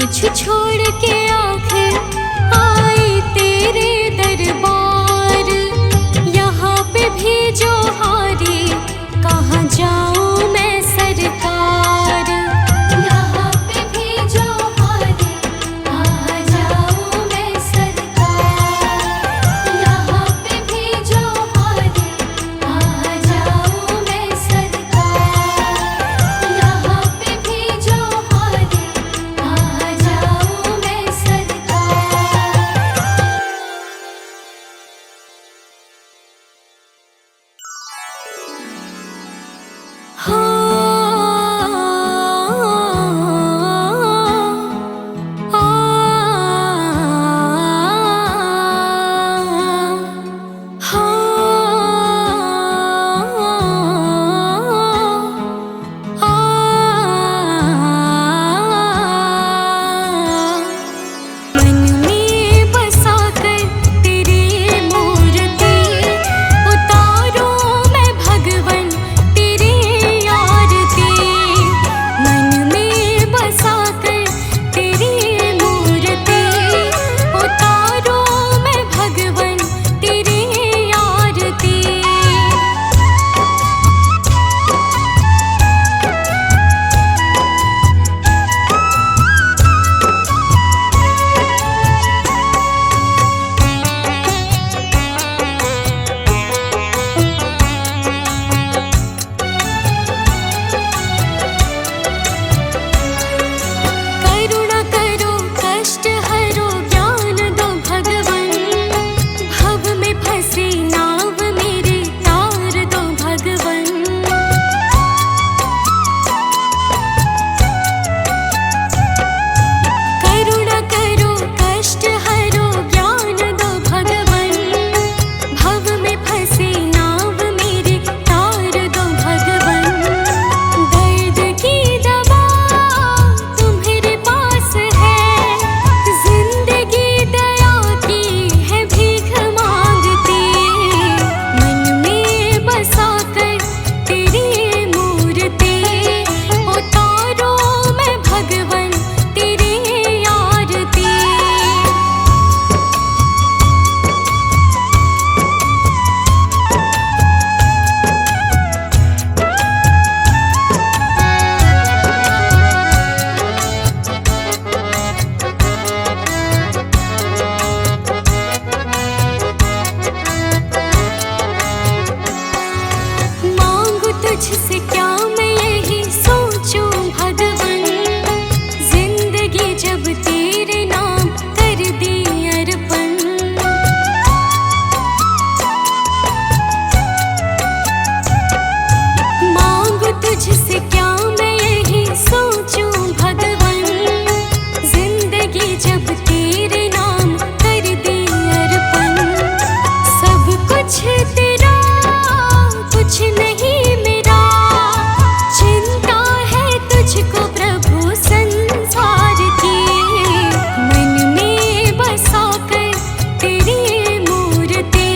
कुछ छोड़ के आखिर आई तेरे दरबार। यहाँ पे भी जो हारी कहाँ जाऊँ मैं सरकार। यहाँ पे भी जो हारी कहाँ जाऊँ मैं सरकार। यहाँ पे भी जो हारी कहाँ जाऊँ मैं सरकार। यहाँ पे भी जो हारी कहाँ जाऊँ मैं सरकार। तुझसे क्या मैं यही सोचूं भगवन, जिंदगी जब तेरे नाम कर दी अर्पण। मांगू तुझसे क्या मैं यही सोचूं भगवन, जिंदगी जब तेरे नाम कर दी अर्पण। सब कुछ तेरा कुछ नहीं तुझको प्रभु संसार की, मन में बसा कर तेरी मूर्ति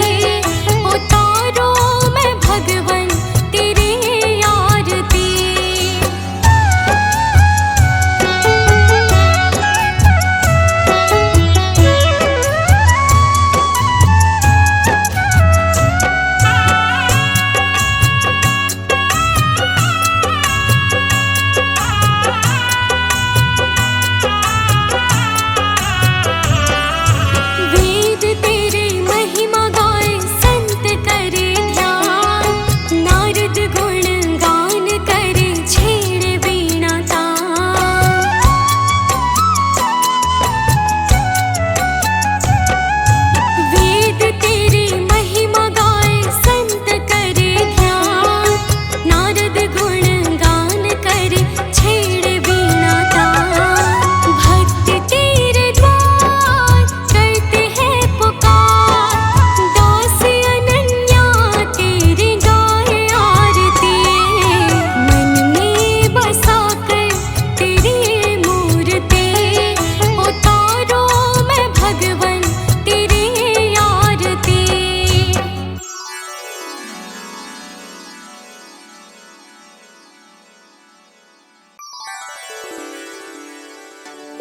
उतारो मैं भगवन तेरी आरती।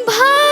भा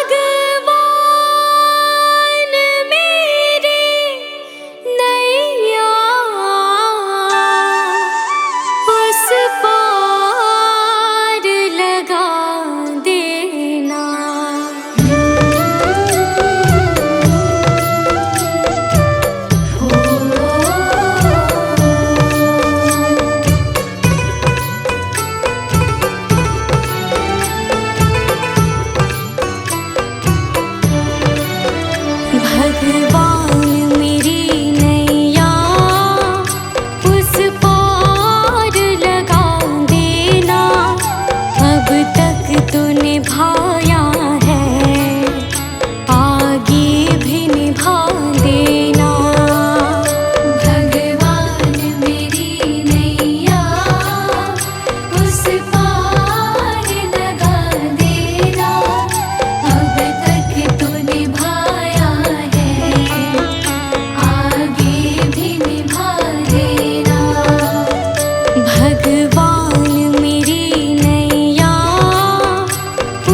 भगवान मेरी नैया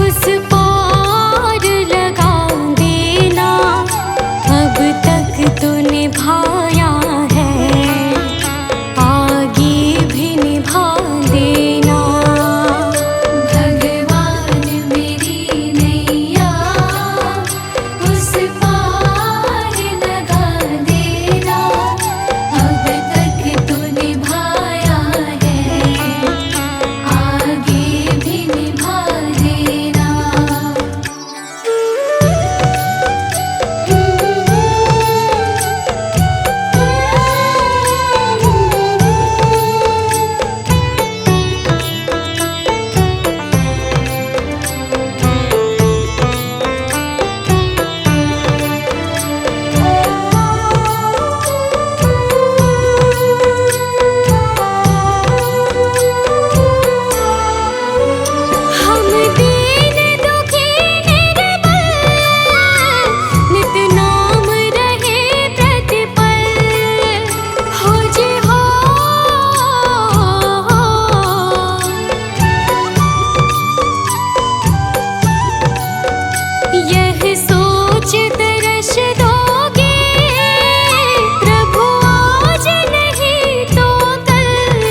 उस पार लगा देना, अब तक तो निभाया है, आगे भी निभा देना। भगवान मेरी नैया उस पार लगा देना, अब तक तो निभाया है, आगे भी निभा देना। हम दीन दुखी निर्बल, नित नाम रहे प्रतिपल, हो जे हो। यह सोच तरस दोगे प्रभु आज नहीं तो कल,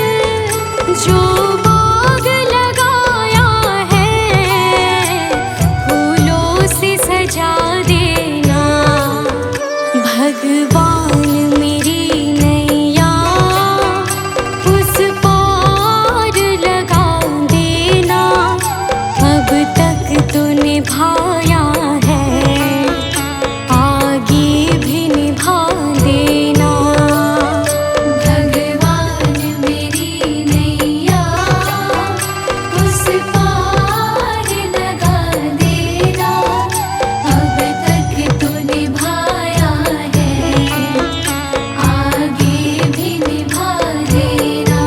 जो बाग लगाया है फूलों से सजा देना। भगवान मेरी नैया उस पार लगा देना, अब तक तो निभाया है, आगे भी निभा देना। भगवान मेरी नैया उस पार लगा देना, अब तक तो निभाया है, आगे भी निभा देना।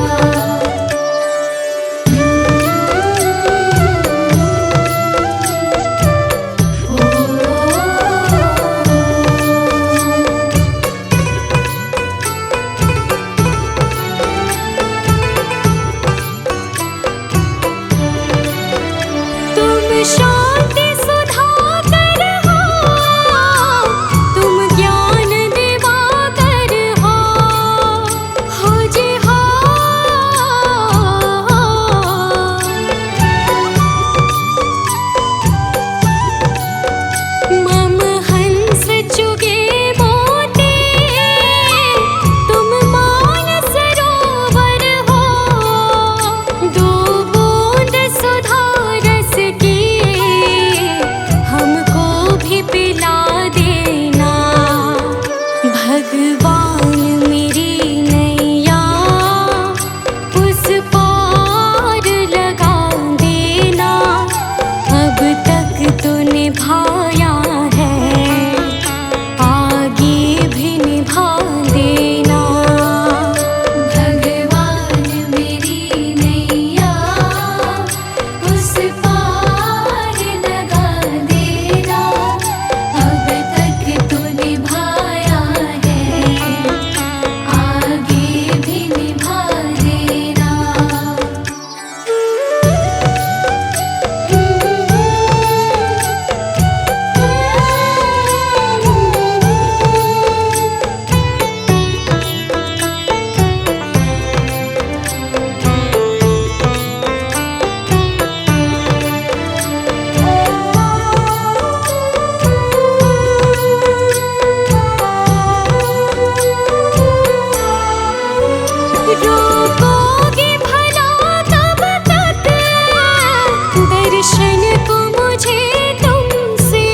तुम शांति सुधाकर हो, तुम ज्ञान दिवाकर हो जे हो। मम हंस चुगे मोती, तुम मान सरोवर हो, दो बूंद सुधा रस की हमको भी पिला देना। भगवान मेरी नैया उस पार लगा देना, अब तक तो निभाया है, आगे भी निभा देना। भगवान मेरी नैया उस पार लगा देना, अब तक तो निभाया है, आगे भी निभा देना। रोकोगे भला कब तक दर्शन को मुझे तुमसे,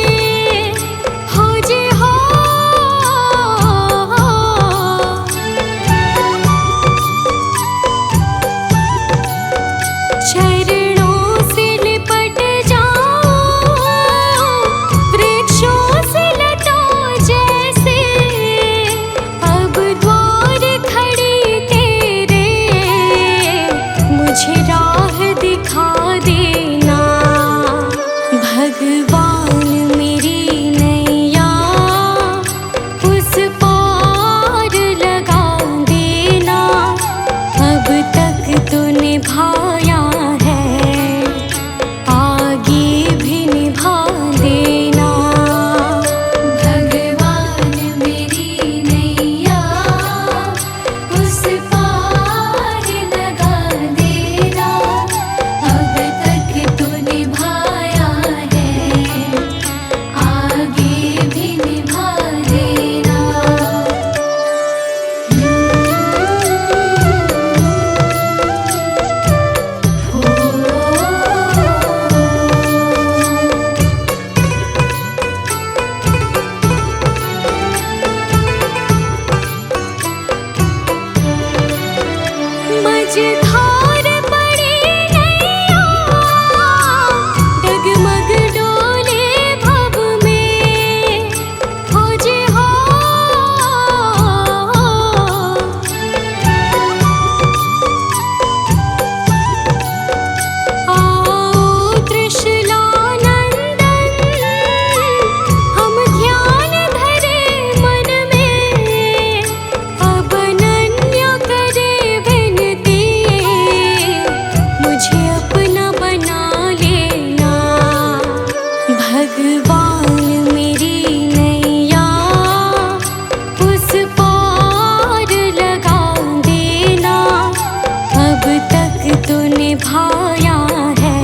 हो जे हो। चरणों से लिपट जाओ वृक्षों से लता जैसे, अब द्वार खड़ी तेरे मुझे राह दिखा देना। भगवान मेरी नैया उस पार लगा देना, अब तक निभाया है,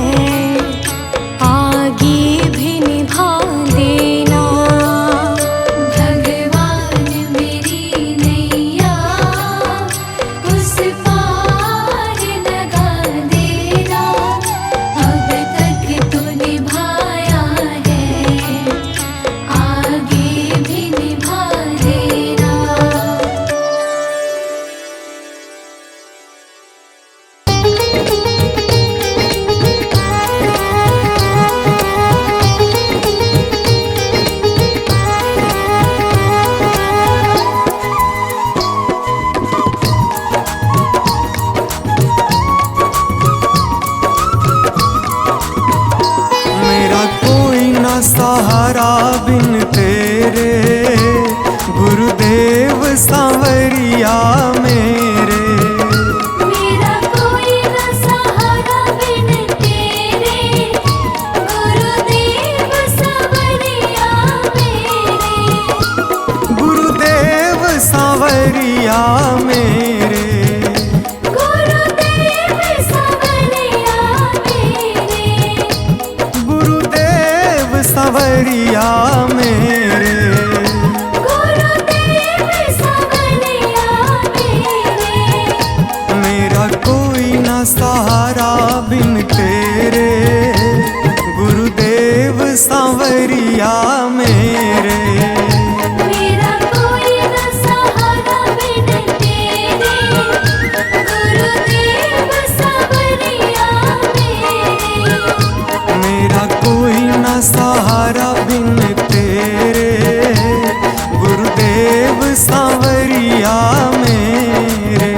आगे भी निभा देना। भगवान मेरी नैया उस पार लगा देना, अब तक तो निभाया है, आगे भी निभा देना। मेरा कोई ना सहारा बिन तेरे, गुरुदेव सांवरिया मेरे। मेरा कोई न सहारा बिन तेरे, गुरुदेव सांवरिया मेरे। गुरुदेव सांवरिया मेरे। गुरुदेव सांवरिया मेरे। गुरुदेव सांवरिया मेरे। गुरुदेव सांवरिया मेरे। मेरा कोई ना सहारा बिन तेरे, गुरुदेव सांवरिया मेरे। मेरा कोई न सहारा बिन तेरे, गुरुदेव सांवरिया मेरे। मेरा कोई ना सहारा बिन तेरे, गुरुदेव सांवरिया मेरे।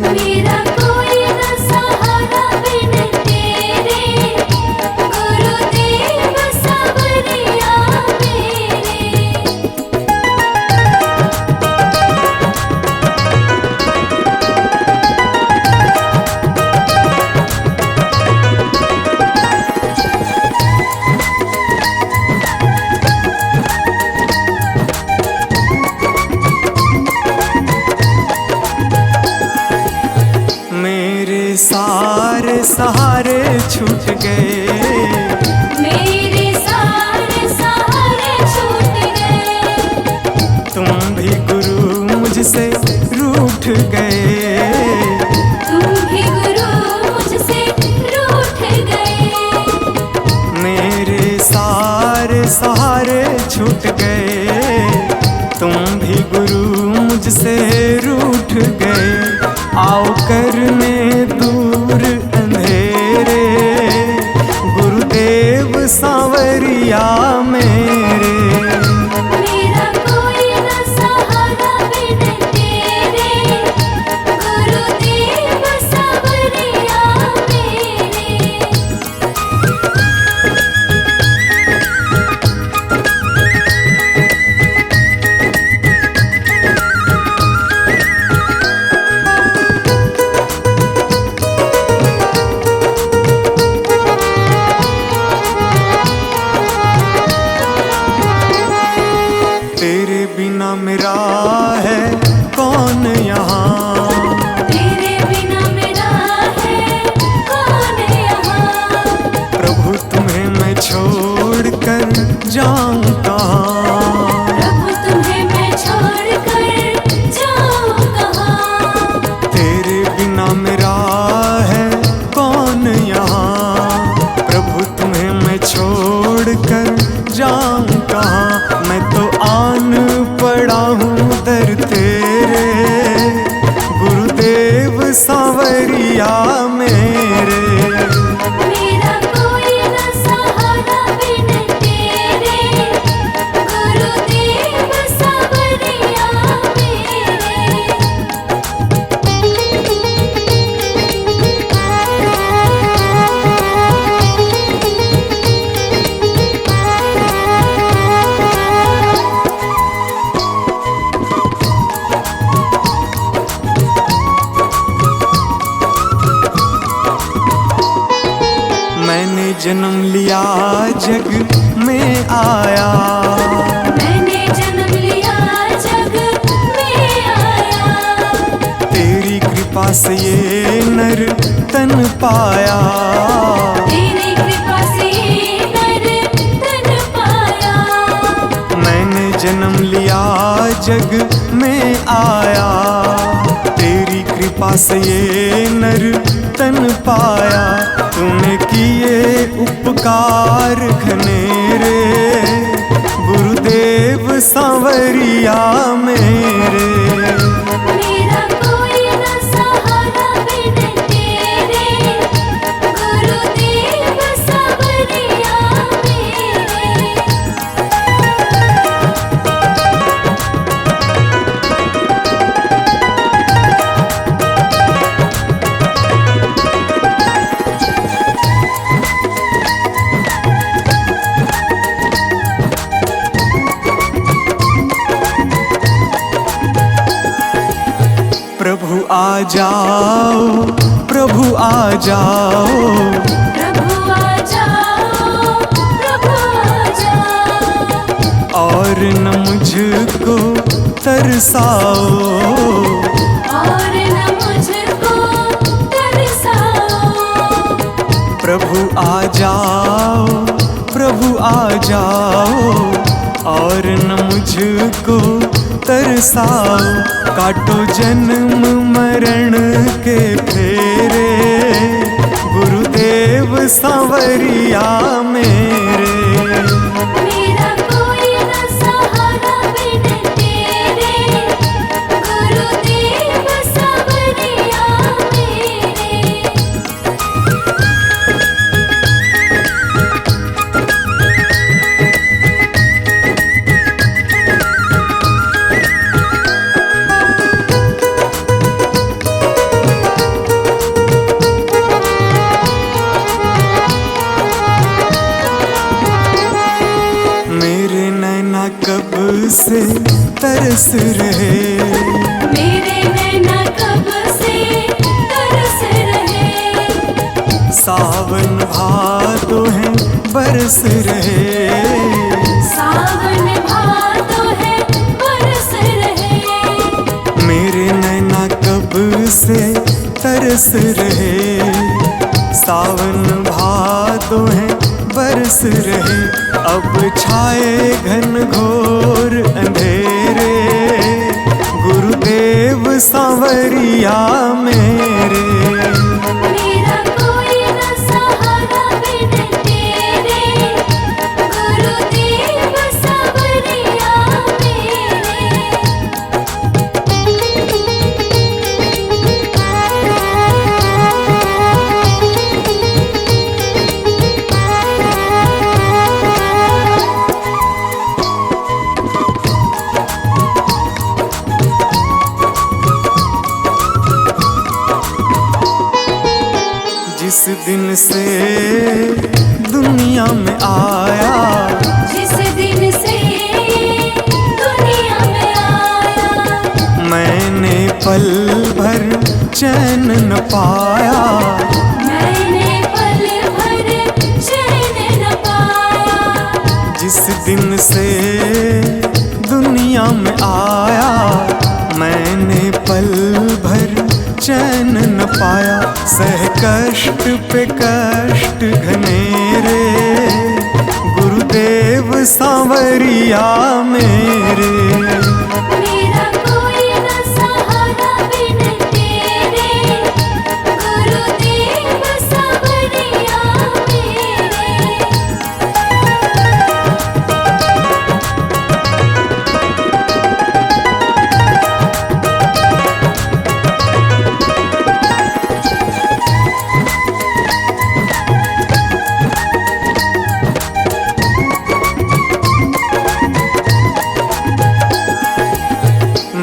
मेरा कोई न सहारा बिन तेरे, गुरुदेव सांवरिया मेरे। मेरे सारे सहारे छूट गए, मेरे सारे सहारे छूट गए। तुम भी गुरु मुझसे रूठ गए। तुम भी गुरु मुझसे रूठ गए। मेरे सारे सहारे छूट गए, तुम भी गुरु मुझसे रूठ गए। आओ करने दूर अंधेरे, गुरुदेव सांवरिया मेरे। मेरा कोई न सहारा बिन तेरे, गुरुदेव सांवरिया मेरे। तेरे बिना मेरा है कौन यहाँ, तेरे बिना मेरा है कौन यहाँ। प्रभु तुम्हें मैं छोड़ कर जाऊं कहाँ। प्रभु तुम्हें मैं छोड़ कर जाऊं कहाँ। तेरे बिना मेरा है कौन यहाँ, प्रभु तुम्हें मैं छोड़ कर जाऊं कहाँ। मैं तो आन पड़ा हूँ दर तेरे, गुरुदेव सांवरिया मेरे। मेरा कोई न सहारा बिन तेरे, गुरुदेव सांवरिया मेरे। जन्म लिया जग में आया, मैंने जन्म लिया जग में आया। तेरी कृपा से ये नर तन पाया। तेरी कृपा से नर तन पाया। मैंने जन्म लिया जग में आया, तेरी कृपा से ये नर तन पाया। तूने किए उपकार घनेरे, गुरुदेव सांवरिया मेरे। मेरा कोई न सहारा बिन तेरे, गुरुदेव सांवरिया मेरे। प्रभु आ जाओ, प्रभु आ जाओ, प्रभु आ जाओ, प्रभु आ जाओ। और न मुझको तरसाओ, और न मुझको तरसाओ। प्रभु आ जाओ, प्रभु आ जाओ, और न मुझको तरसाओ। काटो जन्म मरण के फेरे, गुरुदेव सांवरिया मेरे। मेरा कोई न सहारा बिन तेरे, गुरुदेव सांवरिया मेरे। मेरे नैना कब से तरस रहे, मेरे नैना कब से तरस रहे। सावन भादो है बरस रहे। सावन भादो है बरस रहे। मेरे नैना कब से तरस रहे, सावन भादो है बरस रहे। अब छाए घन घोर अंधेरे, गुरुदेव सांवरिया मेरे। मेरा कोई न सहारा बिन तेरे, गुरुदेव सांवरिया मेरे। जिस दिन से दुनिया में आया, जिस दिन से दुनिया में आया। मैंने पल भर चैन न पाया। मैंने पल भर चैन न पाया। जिस दिन से दुनिया में आया, मैंने पल भर चैन न पाया। सह कष्ट पे कष्ट घनेरे, गुरुदेव सांवरिया मेरे। मेरा कोई न सहारा बिन तेरे, गुरुदेव सांवरिया मेरे।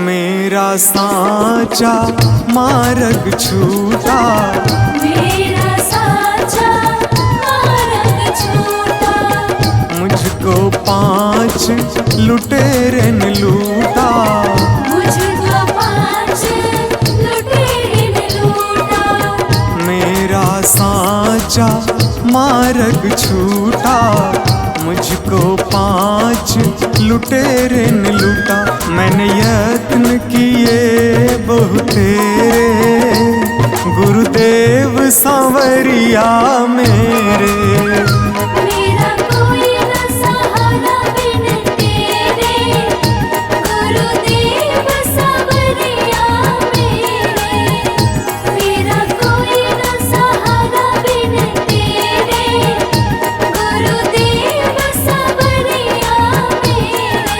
मेरा साचा मार्ग छूटा, मेरा साचा मार्ग छूटा। मुझको 5 लुटेरे ने लूटा। मुझको 5 लुटेरे ने लूटा। मेरा साचा मार्ग छूटा, मुझको 5 लुटेरे ने लूटा। मैंने यत्न किए बहुतेरे, गुरुदेव सांवरिया मेरे। मेरा कोई न सहारा बिन तेरे, गुरुदेव सांवरिया मेरे। मेरा कोई न सहारा बिन तेरे, गुरुदेव सांवरिया मेरे।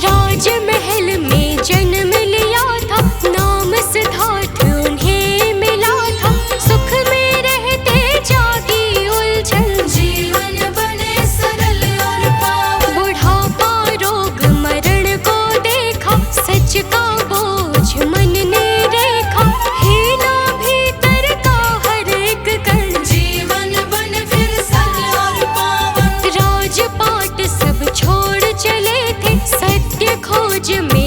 राजमहल में जन्म लिया था, नाम सिद्धार्थ उन्हें मिला था। सुख में रहते जागी उलझन, जीवन बने सरल और पावन। बुढ़ापा रोग मरण को देखा, सच का बोझ मन ने रेखा। हीना भीतर का हर एक कण, जीवन बन फिर सरल और पावन। राजपाट सब छोड़ चले थे, सत्य खोज में